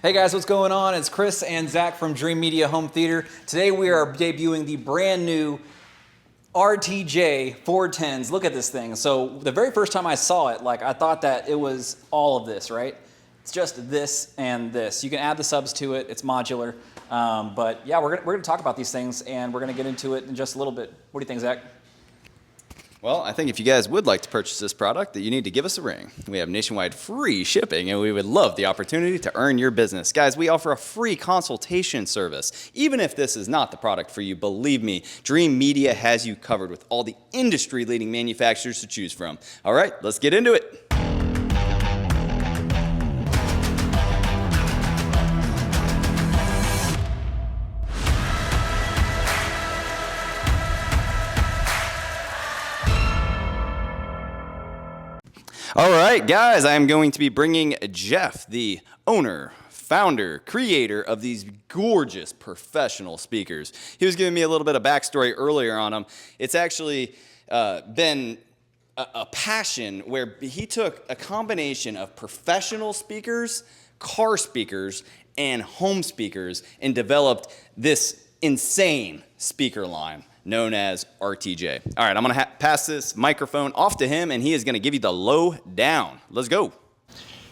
Hey guys, what's going on? It's Chris and Zach from Dreamedia Home Theater. Today we are debuting the brand new RTJ 410s. Look at this thing. So the very first time I saw it, I thought that it was all of this, right? It's just this and this. You can add the subs to it. It's modular. But yeah, we're gonna talk about these things and we're gonna get into it in just a little bit. What do you think, Zach? Well, I think if you guys would like to purchase this product, that you need to give us a ring. We have nationwide free shipping, and we would love the opportunity to earn your business. Guys, we offer a free consultation service. Even if this is not the product for you, believe me, Dreamedia has you covered with all the industry-leading manufacturers to choose from. All right, let's get into it. All right, guys, I am going to be bringing Jeff, the owner, founder, creator of these gorgeous professional speakers. He was giving me a little bit of backstory earlier on them. It's actually been a passion where he took a combination of professional speakers, car speakers, and home speakers and developed this insane speaker line known as RTJ. All right, I'm gonna pass this microphone off to him and he is gonna give you the low down. Let's go.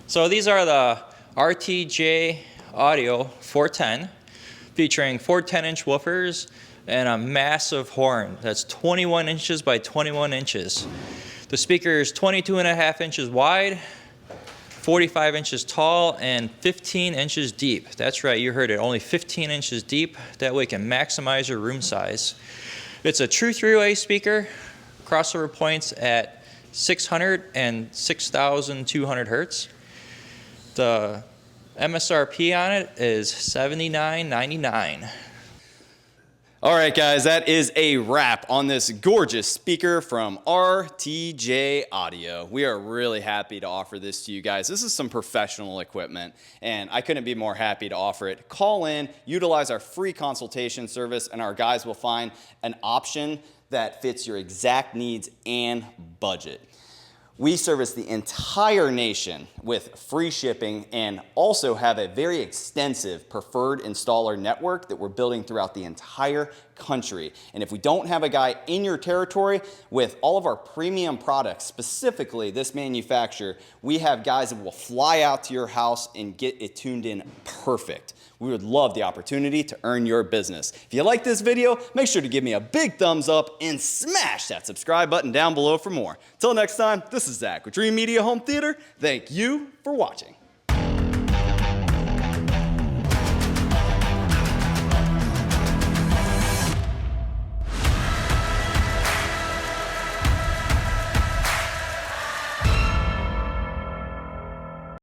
So these are the RTJ Audio 410, featuring 4 10-inch woofers and a massive horn that's 21 inches by 21 inches. The speaker is 22.5 inches wide, 45 inches tall, and 15 inches deep. That's right, you heard it, only 15 inches deep. That way you can maximize your room size. It's a true three-way speaker, crossover points at 600 and 6,200 hertz. The MSRP on it is $79.99. All right, guys, that is a wrap on this gorgeous speaker from RTJ Audio. We are really happy to offer this to you guys. This is some professional equipment, and I couldn't be more happy to offer it. Call in, utilize our free consultation service, and our guys will find an option that fits your exact needs and budget. We service the entire nation with free shipping and also have a very extensive preferred installer network that we're building throughout the entire country. And if we don't have a guy in your territory with all of our premium products, specifically this manufacturer, we have guys that will fly out to your house and get it tuned in perfect. We would love the opportunity to earn your business. If you like this video, make sure to give me a big thumbs up and smash that subscribe button down below for more. Till next time, this is Zach with Dreamedia Home Theater. Thank you for watching.